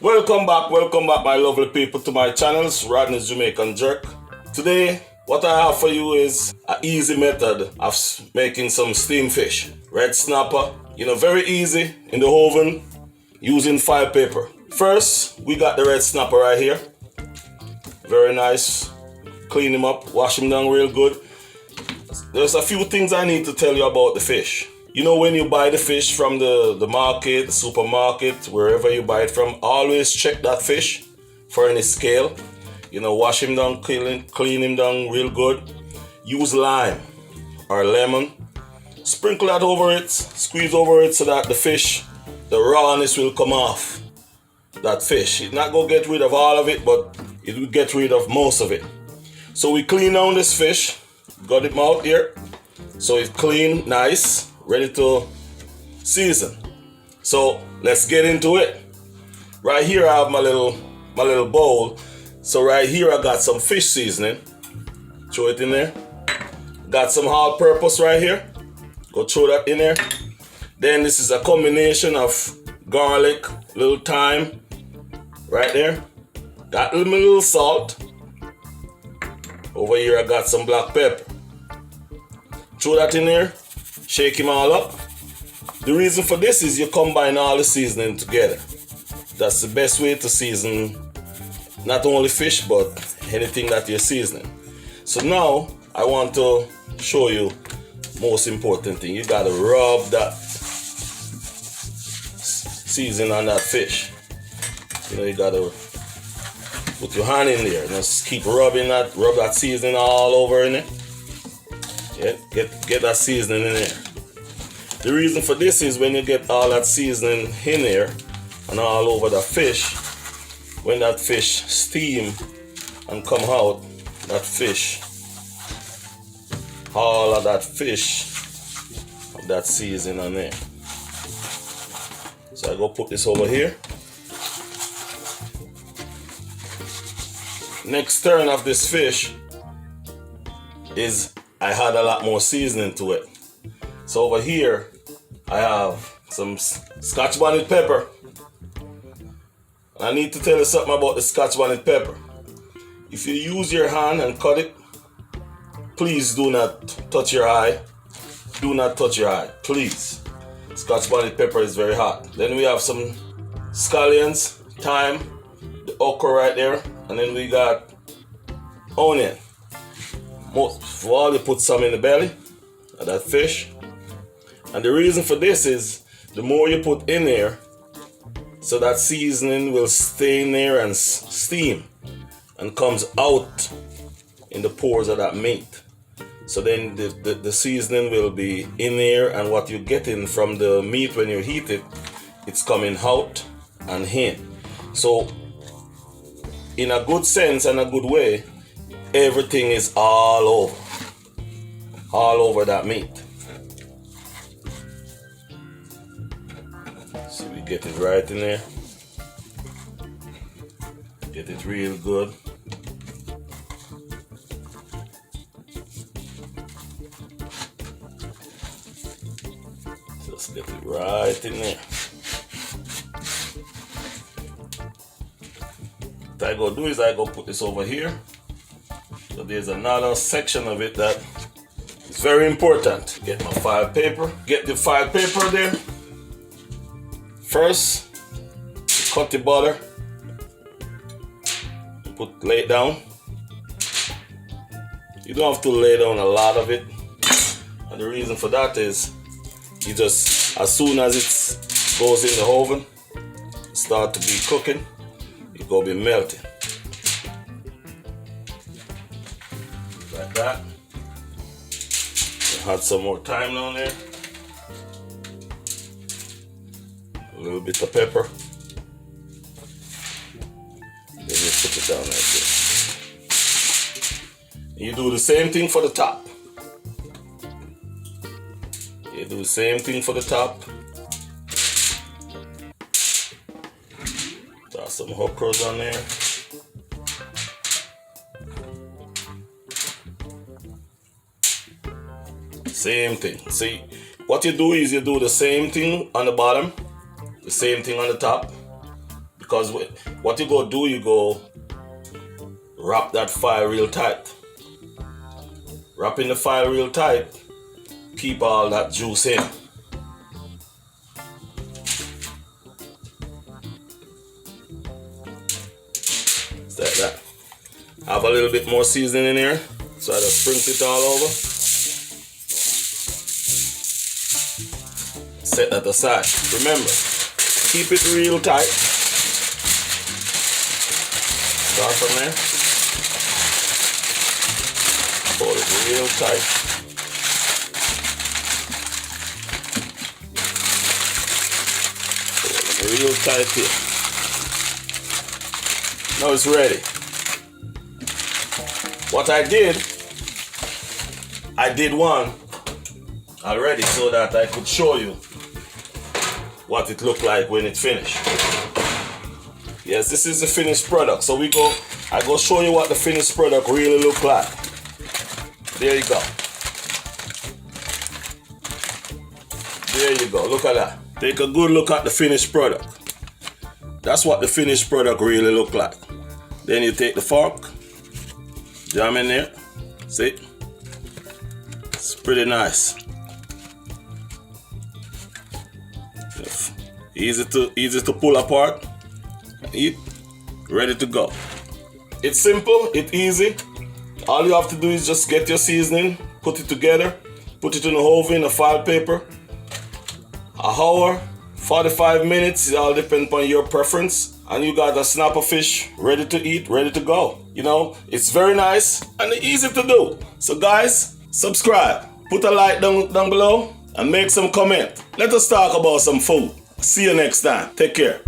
Welcome back, my lovely people, to my channels, Rodney's Jamaican Jerk. Today, what I have for you is an easy method of making some steamed fish. Red snapper, very easy in the oven using file paper. First, we got the red snapper right here. Very nice. Clean him up, wash him down real good. There's a few things I need to tell you about the fish. When you buy the fish from the market, the supermarket, wherever you buy it from, always check that fish for any scale. Wash him down, clean him down real good. Use lime or lemon. Sprinkle that over it, squeeze over it so that the rawness will come off that fish. It's not going to get rid of all of it, but it will get rid of most of it. So we clean down this fish, got him out here. So it's clean, nice, ready to season. So let's get into it. Right here I have my little bowl. So right here I got some fish seasoning. Throw it in there. Got some all-purpose right here. Go throw that in there. Then this is a combination of garlic, little thyme, right there. Got a little salt. Over here I got some black pepper. Throw that in there. Shake him all up. The reason for this is you combine all the seasoning together. That's the best way to season not only fish but anything that you're seasoning. So now I want to show you most important thing. You gotta rub that seasoning on that fish. You gotta put your hand in there and just keep rub that seasoning all over in it. Yeah, get that seasoning in there. The reason for this is when you get all that seasoning in there and all over the fish, when that fish steam and come out, all of that fish, that seasoning on there. So I go put this over here. Next turn of this fish is I had a lot more seasoning to it. So over here I have some Scotch bonnet pepper. I need to tell you something about the Scotch bonnet pepper. If you use your hand and cut it, please do not touch your eye. Do not touch your eye, please. Scotch bonnet pepper is very hot. Then we have some scallions, thyme, the okra right there, and then we got onion. Most of all, you put some in the belly of that fish. And the reason for this is the more you put in there, so that seasoning will stay in there and steam and comes out in the pores of that meat. So then the seasoning will be in there, and what you're getting from the meat when you heat it, it's coming out and in. So in a good sense and a good way, everything is all over that meat. See, we get it right in there. Get it real good. Just get it right in there. What I go do is I go put this over here. So there's another section of it that is very important. Get my file paper. Get the file paper there. First, cut the butter. Lay it down. You don't have to lay down a lot of it. And the reason for that is you just, as soon as it goes in the oven, start to be cooking, it go be melting. Like that. Add some more thyme down there. A little bit of pepper. Then you put it down like this. You do the same thing for the top. You do the same thing for the top. Toss some okras on there. Same thing. See, what you do is you do the same thing on the bottom, the same thing on the top. because what you go do, you go wrap that file real tight. Wrapping the file real tight, keep all that juice in. Just like that. Have a little bit more seasoning in here, so I just sprinkle it all over. Set that aside. Remember, keep it real tight. Start from there. Hold it real tight. Hold it real tight here. Now it's ready. What I did one already so that I could show you what it looked like when it's finished. Yes, this is the finished product. So I go show you what the finished product really look like. There you go. There you go. Look at that. Take a good look at the finished product. That's what the finished product really look like. Then you take the fork, jam in there. See? It's pretty nice. Easy to pull apart. Eat. Ready to go. It's simple, it's easy. All you have to do is just get your seasoning, put it together, put it in the oven, a file paper. An hour, 45 minutes, it all depends on your preference. And you got a snapper fish ready to eat, ready to go. You know, it's very nice and easy to do. So guys, subscribe, put a like down below and make some comment. Let us talk about some food. See you next time. Take care.